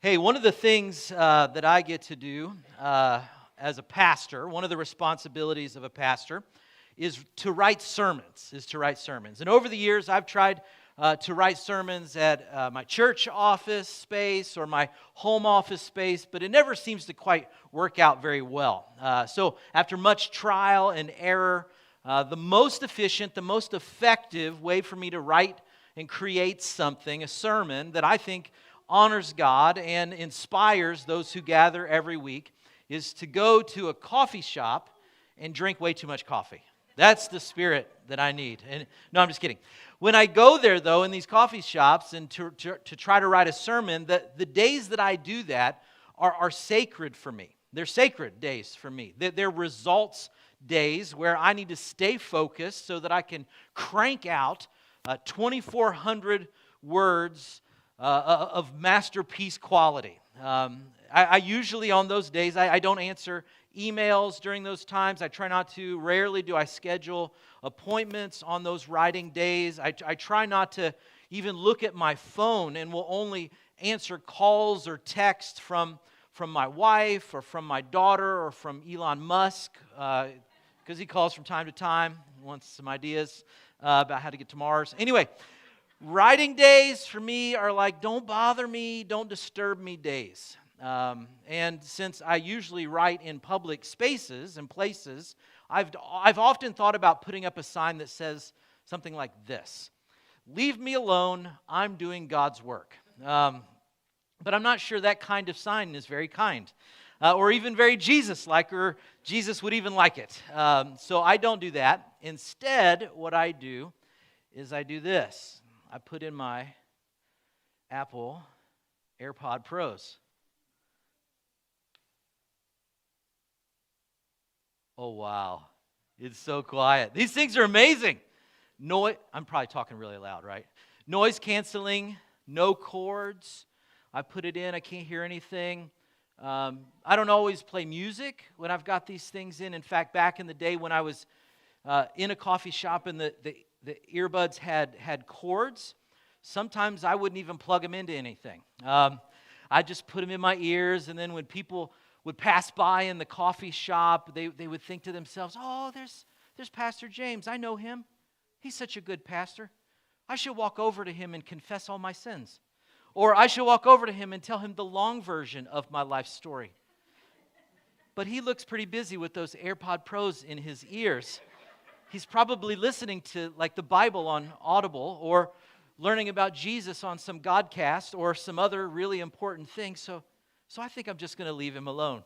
Hey, one of the things that I get to do as a pastor, one of the responsibilities of a pastor, is to write sermons. And over the years, I've tried to write sermons at my church office space or my home office space, but it never seems to quite work out very well. So after much trial and error, the most efficient, the most effective way for me to write and create something, a sermon that I think honors God and inspires those who gather every week, is to go to a coffee shop and drink way too much coffee. That's the spirit that I need. And no, I'm just kidding. When I go there, though, in these coffee shops and to try to write a sermon, the days that I do that are sacred for me. They're sacred days for me. They're results days where I need to stay focused so that I can crank out 2,400 words of masterpiece quality. I usually on those days, I don't answer emails during those times. I try not to. Rarely do I schedule appointments on those writing days. I try not to even look at my phone and will only answer calls or texts from my wife or from my daughter or from Elon Musk because he calls from time to time, wants some ideas about how to get to Mars. Anyway, writing days for me are like, don't bother me, don't disturb me days. And since I usually write in public spaces and places, I've often thought about putting up a sign that says something like this: "Leave me alone, I'm doing God's work." But I'm not sure that kind of sign is very kind, or even very Jesus-like, or Jesus would even like it. So I don't do that. Instead, what I do is I do this. I put in my Apple AirPod Pros. Oh, wow. It's so quiet. These things are amazing. I'm probably talking really loud, right? Noise canceling, no cords. I put it in, I can't hear anything. I don't always play music when I've got these things in. In fact, back in the day when I was in a coffee shop and the earbuds had cords, sometimes I wouldn't even plug them into anything. I just put them in my ears, and then when people would pass by in the coffee shop, they would think to themselves, "Oh, there's Pastor James. I know him. He's such a good pastor. I should walk over to him and confess all my sins. Or I should walk over to him and tell him the long version of my life story. But he looks pretty busy with those AirPod Pros in his ears. He's probably listening to like the Bible on Audible or learning about Jesus on some Godcast or some other really important thing. So I think I'm just going to leave him alone."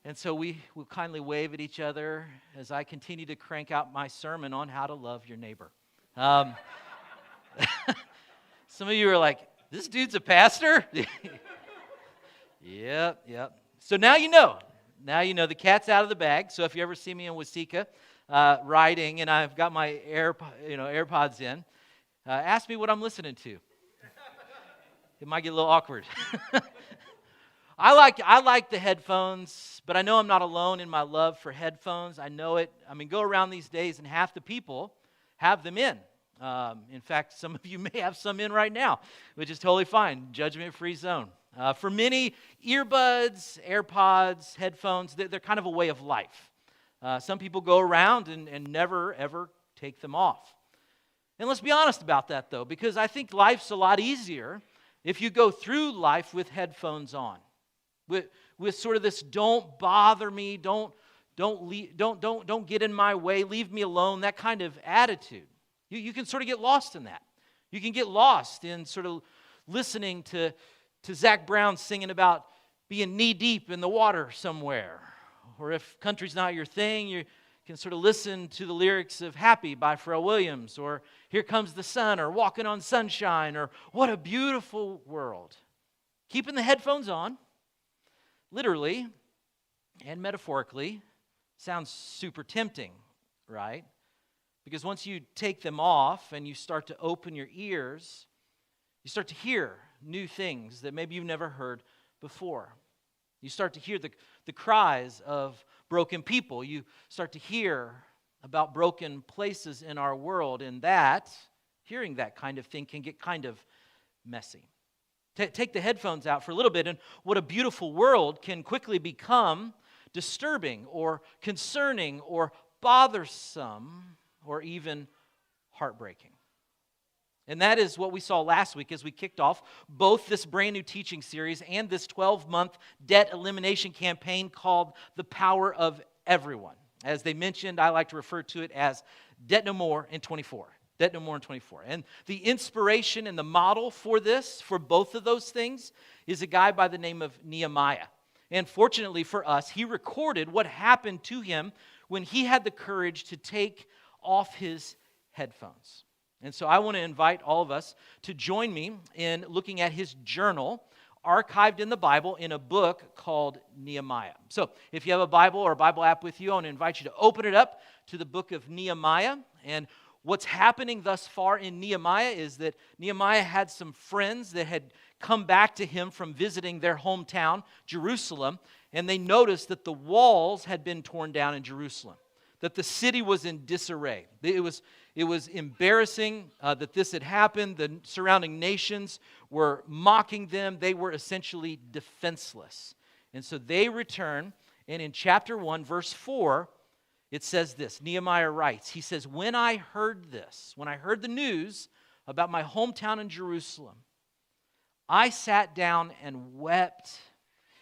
And so we will kindly wave at each other as I continue to crank out my sermon on how to love your neighbor. Some of you are like, "This dude's a pastor?" Yep. So now you know. Now you know the cat's out of the bag. So if you ever see me in Waseca writing and I've got my AirPods in, ask me what I'm listening to. It might get a little awkward. I like the headphones, but I know I'm not alone in my love for headphones. I know it. I mean, go around these days and half the people have them in. In fact, some of you may have some in right now, which is totally fine. Judgment-free zone. For many, earbuds, AirPods, headphones, they're kind of a way of life. Some people go around and never, ever take them off. And let's be honest about that, though, because I think life's a lot easier if you go through life with headphones on, with sort of this "don't bother me, don't get in my way, leave me alone," that kind of attitude. You can sort of get lost in that. You can get lost in sort of listening to Zac Brown singing about being knee-deep in the water somewhere. Or if country's not your thing, you can sort of listen to the lyrics of "Happy" by Pharrell Williams, or "Here Comes the Sun," or "Walking on Sunshine," or "What a Beautiful World." Keeping the headphones on, literally and metaphorically, sounds super tempting, right? Because once you take them off and you start to open your ears, you start to hear new things that maybe you've never heard before. You start to hear the cries of broken people. You start to hear about broken places in our world, and hearing that kind of thing can get kind of messy. Take the headphones out for a little bit, and what a beautiful world can quickly become disturbing or concerning or bothersome or even heartbreaking. And that is what we saw last week as we kicked off both this brand new teaching series and this 12-month debt elimination campaign called The Power of Everyone. As they mentioned, I like to refer to it as Debt No More in 24. Debt No More in 24. And the inspiration and the model for this, for both of those things, is a guy by the name of Nehemiah. And fortunately for us, he recorded what happened to him when he had the courage to take off his headphones. And so I want to invite all of us to join me in looking at his journal archived in the Bible in a book called Nehemiah. So if you have a Bible or a Bible app with you, I want to invite you to open it up to the book of Nehemiah. And what's happening thus far in Nehemiah is that Nehemiah had some friends that had come back to him from visiting their hometown, Jerusalem, and they noticed that the walls had been torn down in Jerusalem, that the city was in disarray. It was embarrassing that this had happened. The surrounding nations were mocking them. They were essentially defenseless. And so they return, and in chapter 1, verse 4, it says this. Nehemiah writes, he says, when I heard the news about my hometown in Jerusalem, I sat down and wept.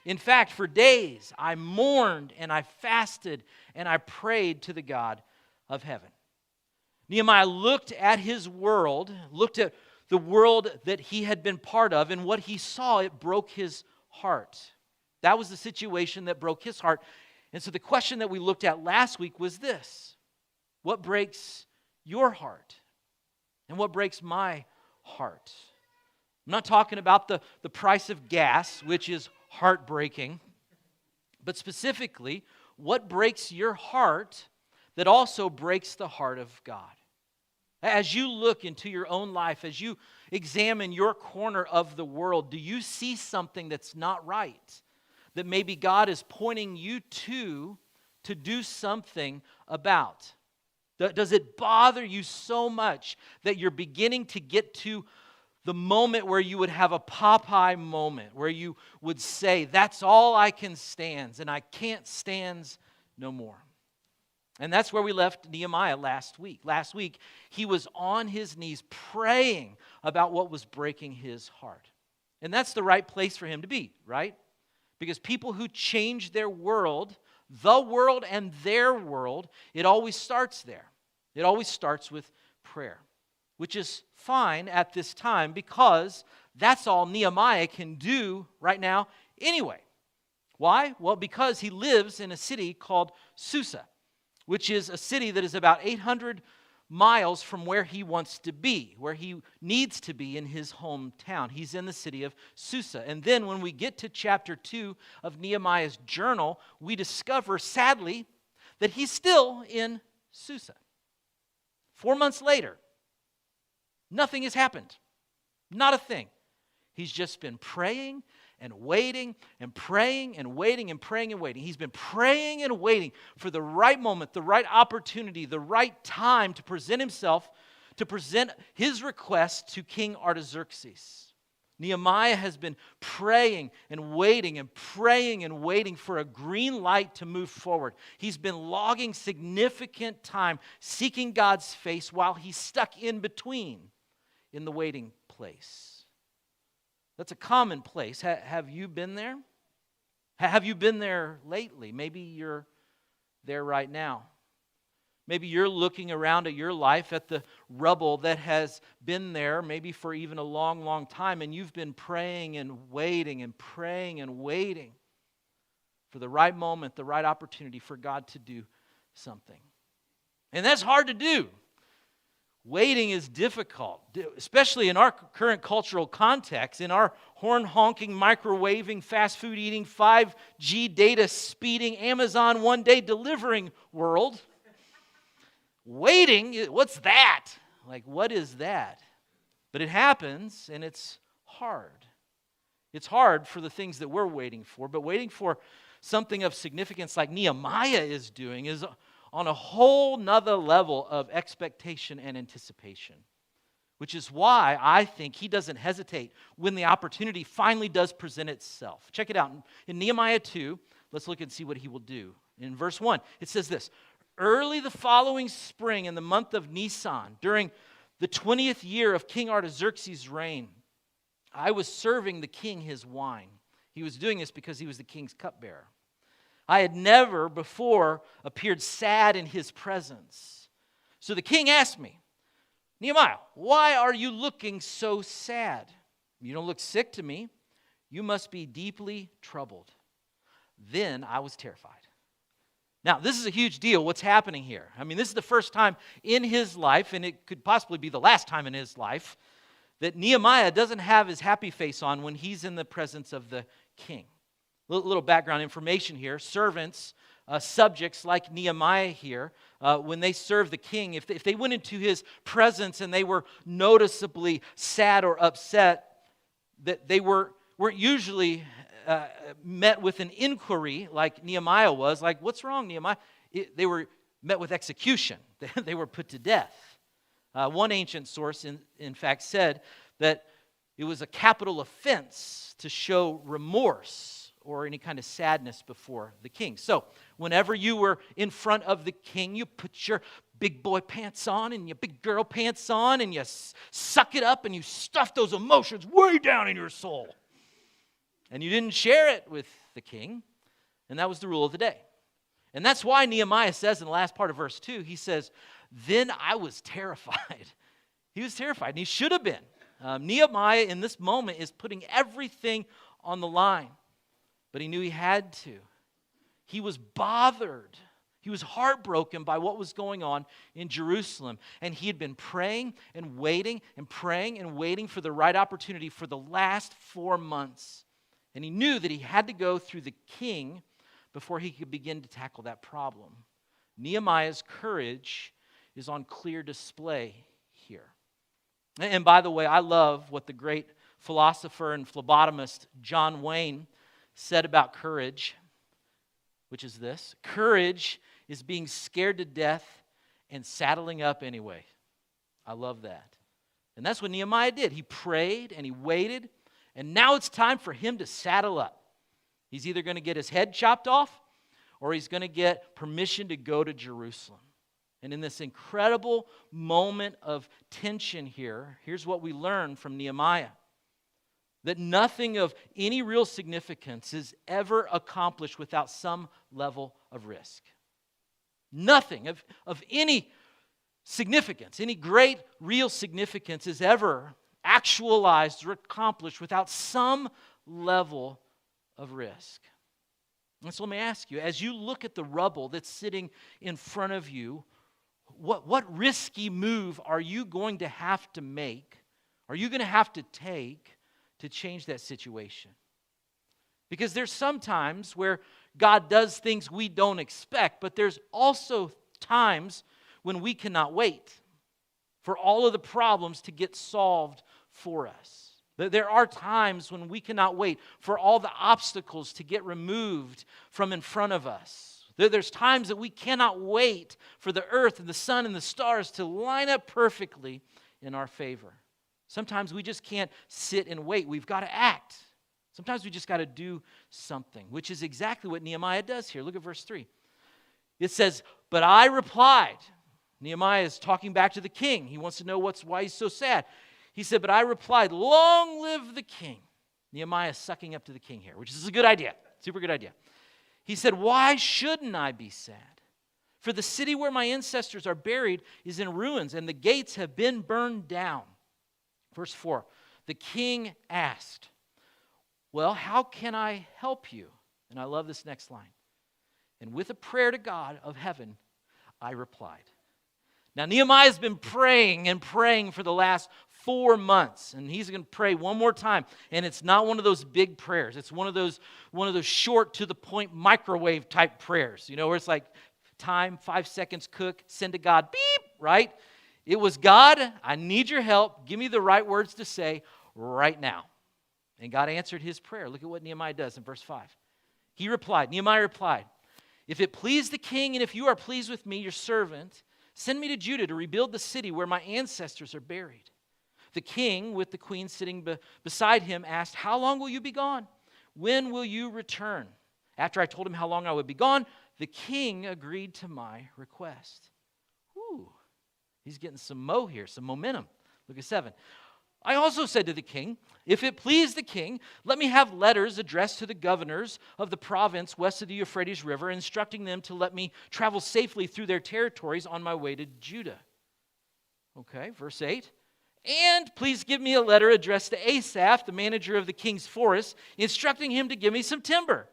In fact, for days I mourned and I fasted and I prayed to the God of heaven. Nehemiah looked at his world, looked at the world that he had been part of, and what he saw, it broke his heart. That was the situation that broke his heart. And so the question that we looked at last week was this: what breaks your heart? And what breaks my heart? I'm not talking about the price of gas, which is heartbreaking, but specifically, what breaks your heart that also breaks the heart of God? As you look into your own life, as you examine your corner of the world, do you see something that's not right, that maybe God is pointing you to do something about? Does it bother you so much that you're beginning to get to the moment where you would have a Popeye moment, where you would say, that's all I can stand, and I can't stand no more? And that's where we left Nehemiah last week. Last week, he was on his knees praying about what was breaking his heart. And that's the right place for him to be, right? Because people who change their world, the world and their world, it always starts there. It always starts with prayer, which is fine at this time because that's all Nehemiah can do right now anyway. Why? Well, because he lives in a city called Susa, which is a city that is about 800 miles from where he wants to be, where he needs to be in his hometown. He's in the city of Susa. And then when we get to chapter 2 of Nehemiah's journal, we discover, sadly, that he's still in Susa. 4 months later, nothing has happened. Not a thing. He's just been praying and waiting and praying and waiting and praying and waiting. He's been praying and waiting for the right moment, the right opportunity, the right time to present himself, to present his request to King Artaxerxes. Nehemiah has been praying and waiting and praying and waiting for a green light to move forward. He's been logging significant time seeking God's face while he's stuck in between in the waiting place. That's a common place. Have you been there? Have you been there lately? Maybe you're there right now. Maybe you're looking around at your life, at the rubble that has been there, maybe for even a long, long time, and you've been praying and waiting and praying and waiting for the right moment, the right opportunity for God to do something. And that's hard to do. Waiting is difficult, especially in our current cultural context, in our horn-honking, microwaving, fast food eating, 5G data speeding, Amazon one-day delivering world. Waiting, what's that? Like, what is that? But it happens, and it's hard. It's hard for the things that we're waiting for, but waiting for something of significance like Nehemiah is doing is on a whole nother level of expectation and anticipation. which is why I think he doesn't hesitate when the opportunity finally does present itself. Check it out. In Nehemiah 2, let's look and see what he will do. In verse 1, it says this: early the following spring, in the month of Nisan, during the 20th year of King Artaxerxes' reign, I was serving the king his wine. He was doing this because he was the king's cupbearer. I had never before appeared sad in his presence. So the king asked me, Nehemiah, why are you looking so sad? You don't look sick to me. You must be deeply troubled. Then I was terrified. Now, this is a huge deal, what's happening here. I mean, this is the first time in his life, and it could possibly be the last time in his life, that Nehemiah doesn't have his happy face on when he's in the presence of the king. Little background information here. Servants, subjects like Nehemiah here, when they serve the king, if they went into his presence and they were noticeably sad or upset, that they weren't usually met with an inquiry like Nehemiah was, like, what's wrong, Nehemiah? They were met with execution. They were put to death. One ancient source, in fact, said that it was a capital offense to show remorse or any kind of sadness before the king. So whenever you were in front of the king, you put your big boy pants on and your big girl pants on and you suck it up and you stuff those emotions way down in your soul. And you didn't share it with the king, and that was the rule of the day. And that's why Nehemiah says in the last part of verse 2, he says, then I was terrified. He was terrified, and he should have been. Nehemiah in this moment is putting everything on the line, but he knew he had to. He was bothered. He was heartbroken by what was going on in Jerusalem, and he had been praying and waiting and praying and waiting for the right opportunity for the last 4 months. And he knew that he had to go through the king before he could begin to tackle that problem. Nehemiah's courage is on clear display here. And by the way, I love what the great philosopher and phlebotomist John Wayne said about courage, which is this: courage is being scared to death and saddling up anyway. I love that. And that's what Nehemiah did. He prayed and he waited, and now it's time for him to saddle up. He's either going to get his head chopped off or he's going to get permission to go to Jerusalem. And in this incredible moment of tension here, here's what we learn from Nehemiah: that nothing of any real significance is ever accomplished without some level of risk. Nothing of any significance, any great real significance is ever actualized or accomplished without some level of risk. And so let me ask you, as you look at the rubble that's sitting in front of you, what risky move are you going to have to make? Are you going to have to take to change that situation? Because there's some times where God does things we don't expect, but there's also times when we cannot wait for all of the problems to get solved for us. There are times when we cannot wait for all the obstacles to get removed from in front of us. There's times that we cannot wait for the earth and the sun and the stars to line up perfectly in our favor. Sometimes we just can't sit and wait. We've got to act. Sometimes we just got to do something, which is exactly what Nehemiah does here. Look at verse 3. It says, but I replied. Nehemiah is talking back to the king. He wants to know why he's so sad. He said, but I replied, long live the king. Nehemiah is sucking up to the king here, which is a good idea. Super good idea. He said, why shouldn't I be sad? For the city where my ancestors are buried is in ruins, and the gates have been burned down. Verse 4, the king asked, well, how can I help you? And I love this next line. And with a prayer to God of heaven, I replied. Now, Nehemiah's been praying and praying for the last 4 months, and he's going to pray one more time. And it's not one of those big prayers. It's one of those short, to the point, microwave type prayers. You know, where it's like time, 5 seconds, cook, send to God, beep, right? It was, God, I need your help. Give me the right words to say right now. And God answered his prayer. Look at what Nehemiah does in verse 5. Nehemiah replied, if it please the king and if you are pleased with me, your servant, send me to Judah to rebuild the city where my ancestors are buried. The king, with the queen sitting beside him, asked, "How long will you be gone? When will you return?" After I told him how long I would be gone, the king agreed to my request. Ooh, he's getting some here, some momentum. Look at 7. I also said to the king, "If it please the king, let me have letters addressed to the governors of the province west of the Euphrates River, instructing them to let me travel safely through their territories on my way to Judah." Okay, verse 8. "And please give me a letter addressed to Asaph, the manager of the king's forest, instructing him to give me some timber.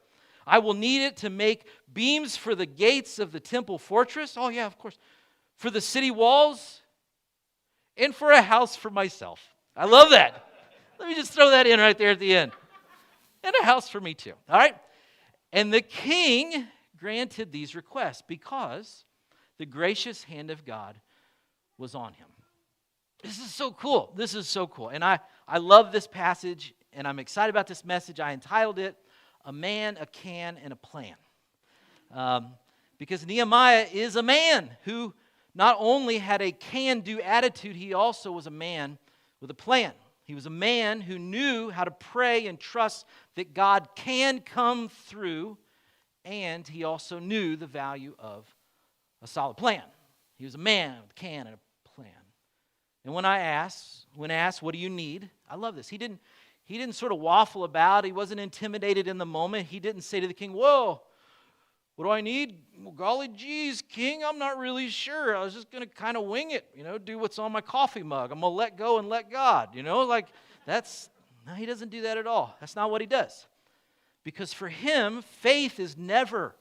I will need it to make beams for the gates of the temple fortress." Oh yeah, of course. "For the city walls, and for a house for myself." I love that. Let me just throw that in right there at the end. "And a house for me too." All right? And the king granted these requests because the gracious hand of God was on him. This is so cool. This is so cool. And I love this passage, and I'm excited about this message. I entitled it, "A Man, a Can, and a Plan." Because Nehemiah is a man who not only had a can-do attitude, he also was a man with a plan. He was a man who knew how to pray and trust that God can come through, and he also knew the value of a solid plan. He was a man with a can and a plan. And when asked, "What do you need?" I love this. He didn't sort of waffle about. He wasn't intimidated in the moment. He didn't say to the king, "Whoa, what do I need? Well, golly geez, king, I'm not really sure. I was just going to kind of wing it, do what's on my coffee mug. I'm going to let go and let God, no, he doesn't do that at all. That's not what he does. Because for him, faith is never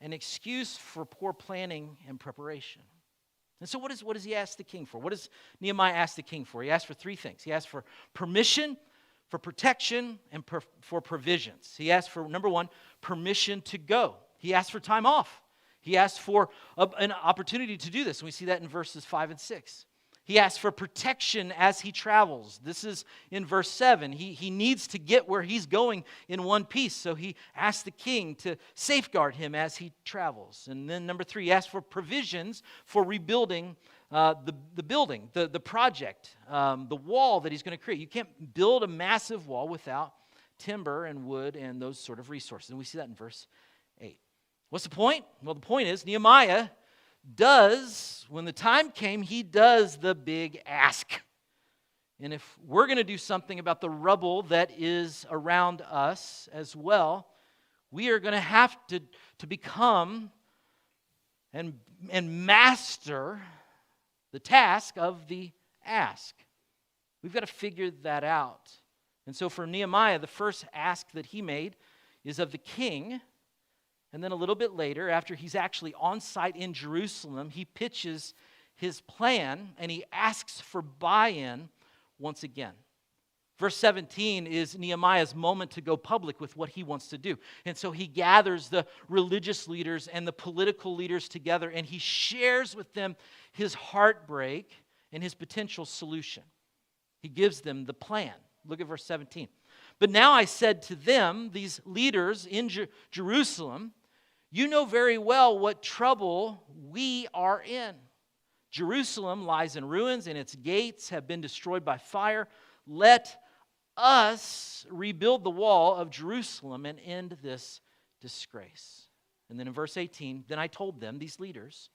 an excuse for poor planning and preparation. And so what does he ask the king for? What does Nehemiah ask the king for? He asked for 3 things. He asked for permission, for protection, and for provisions. He asked for, number 1, permission to go. He asked for time off. He asked for an opportunity to do this. And we see that in verses 5 and 6. He asked for protection as he travels. This is in verse 7. He needs to get where he's going in one piece. So he asked the king to safeguard him as he travels. And then number 3, he asked for provisions for rebuilding the building, the project, the wall that he's going to create. You can't build a massive wall without timber and wood and those sort of resources. And we see that in verse 8. What's the point? Well, the point is Nehemiah does, when the time came, he does the big ask. And if we're going to do something about the rubble that is around us as well, we are going to have to become and master the task of the ask. We've got to figure that out. And so for Nehemiah, the first ask that he made is of the king. And then a little bit later, after he's actually on site in Jerusalem, he pitches his plan and he asks for buy-in once again. Verse 17 is Nehemiah's moment to go public with what he wants to do. And so he gathers the religious leaders and the political leaders together and he shares with them his heartbreak and his potential solution. He gives them the plan. Look at verse 17. "But now I said to them," these leaders in Jerusalem, "You know very well what trouble we are in. Jerusalem lies in ruins and its gates have been destroyed by fire. Let us rebuild the wall of Jerusalem and end this disgrace." And then in verse 18, "Then I told them," these leaders,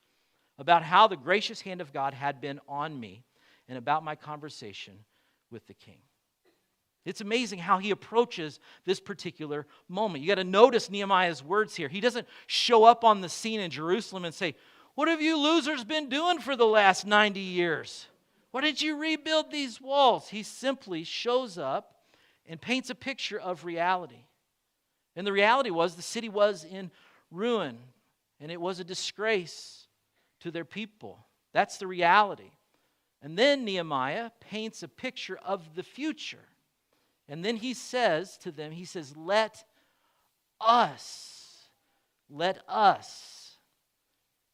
"about how the gracious hand of God had been on me and about my conversation with the king." It's amazing how he approaches this particular moment. You got to notice Nehemiah's words here. He doesn't show up on the scene in Jerusalem and say, "What have you losers been doing for the last 90 years? Why didn't you rebuild these walls?" He simply shows up and paints a picture of reality. And the reality was the city was in ruin, and it was a disgrace to their people. That's the reality. And then Nehemiah paints a picture of the future. And then he says to them, let us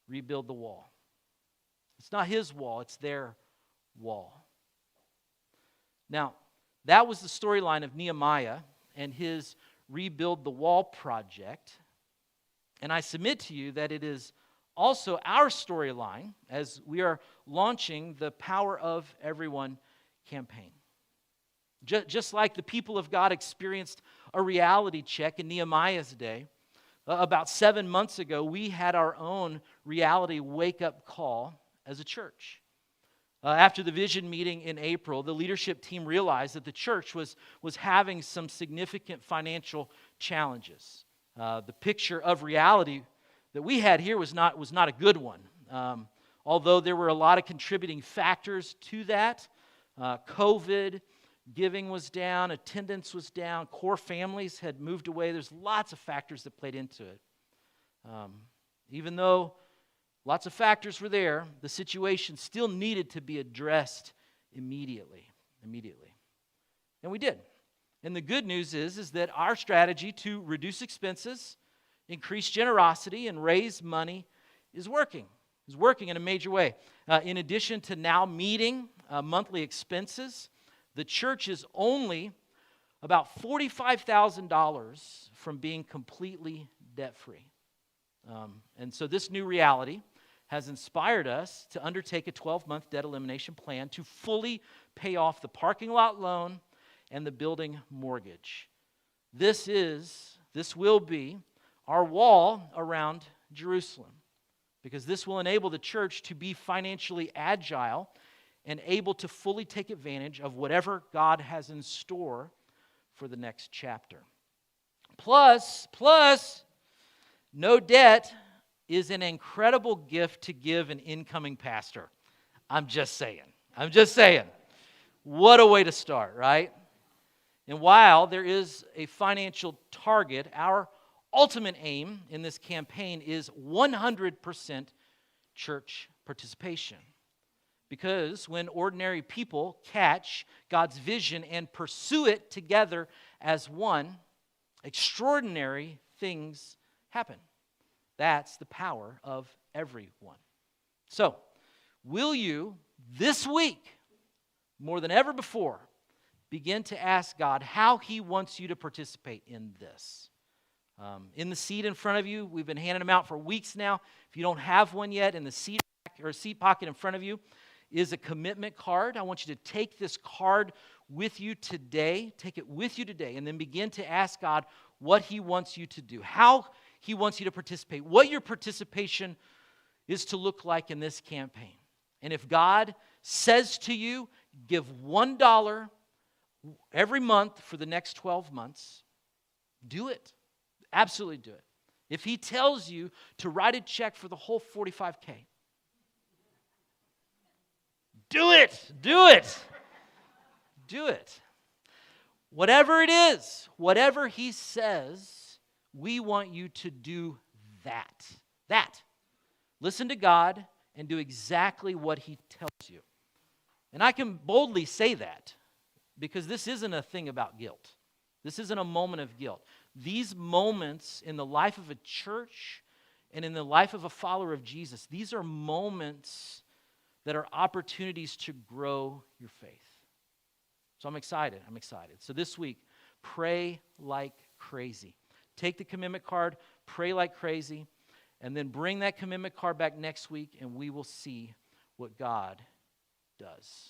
rebuild the wall. It's not his wall, it's their wall. Now, that was the storyline of Nehemiah and his rebuild the wall project. And I submit to you that it is also our storyline as we are launching the Power of Everyone campaign. Just like the people of God experienced a reality check in Nehemiah's day, about 7 months ago, we had our own reality wake-up call as a church. After the vision meeting in April, the leadership team realized that the church was having some significant financial challenges. The picture of reality that we had here was not a good one. Although there were a lot of contributing factors to that. COVID, giving was down, attendance was down, core families had moved away. There's lots of factors that played into it. Even though lots of factors were there, the situation still needed to be addressed immediately. And we did. And the good news is that our strategy to reduce expenses, increase generosity, and raise money is working. It's working in a major way. In addition to now meeting monthly expenses, the church is only about $45,000 from being completely debt-free. And so this new reality has inspired us to undertake a 12-month debt elimination plan to fully pay off the parking lot loan and the building mortgage. This will be our wall around Jerusalem, because this will enable the church to be financially agile and able to fully take advantage of whatever God has in store for the next chapter. Plus, no debt is an incredible gift to give an incoming pastor. I'm just saying. What a way to start, right? And while there is a financial target, our ultimate aim in this campaign is 100% church participation. Because when ordinary people catch God's vision and pursue it together as one, extraordinary things happen. That's the power of everyone. So, will you this week, more than ever before, begin to ask God how He wants you to participate in this? In the seat in front of you, we've been handing them out for weeks now. If you don't have one yet, in the seat pocket in front of you is a commitment card. I want you to take this card with you today. Take it with you today, and then begin to ask God what He wants you to do, how He wants you to participate, what your participation is to look like in this campaign. And if God says to you, give $1 every month for the next 12 months, do it. Absolutely do it. If He tells you to write a check for the whole $45K, do it. Do it. Whatever it is, whatever He says, we want you to do that. Listen to God and do exactly what He tells you. And I can boldly say that because this isn't a thing about guilt. This isn't a moment of guilt. These moments in the life of a church and in the life of a follower of Jesus, these are moments that are opportunities to grow your faith. So I'm excited. So this week, pray like crazy. Take the commitment card, pray like crazy, and then bring that commitment card back next week, and we will see what God does.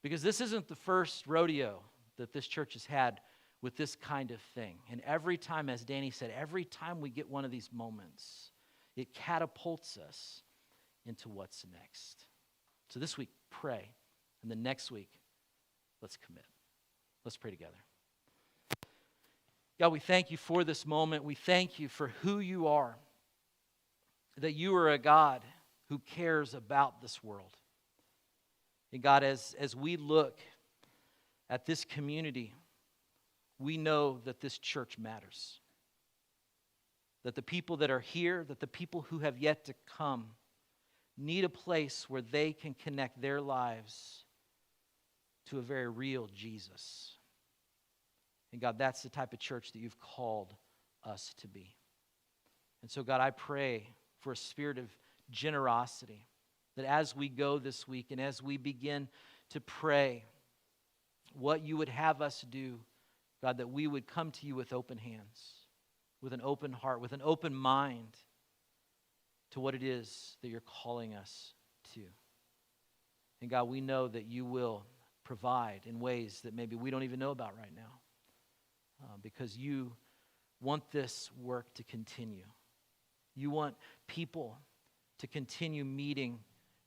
Because this isn't the first rodeo that this church has had with this kind of thing. And every time, as Danny said, every time we get one of these moments, it catapults us into what's next. So this week, pray. And then next week, let's commit. Let's pray together. God, we thank You for this moment. We thank You for who You are. That You are a God who cares about this world. And God, as we look at this community, we know that this church matters. That the people that are here, that the people who have yet to come, need a place where they can connect their lives to a very real Jesus. And God, that's the type of church that You've called us to be. And so God, I pray for a spirit of generosity, that as we go this week and as we begin to pray what You would have us do, God, that we would come to You with open hands, with an open heart, with an open mind to what it is that You're calling us to. And God, we know that You will provide in ways that maybe we don't even know about right now. Because you want this work to continue. You want people to continue meeting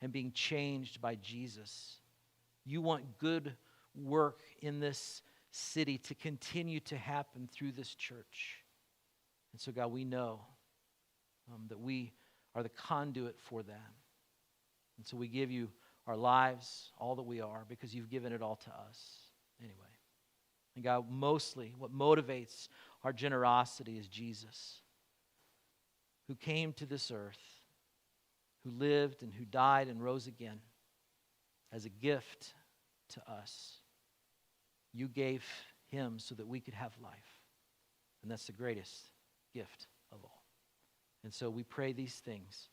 and being changed by Jesus. You want good work in this city to continue to happen through this church. And so, God, we know that we are the conduit for that. And so we give you our lives, all that we are, because you've given it all to us anyway. And God, mostly what motivates our generosity is Jesus, who came to this earth, who lived and who died and rose again as a gift to us. You gave him so that we could have life. And that's the greatest gift of all. And so we pray these things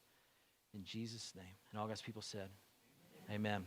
in Jesus' name. And all God's people said, amen.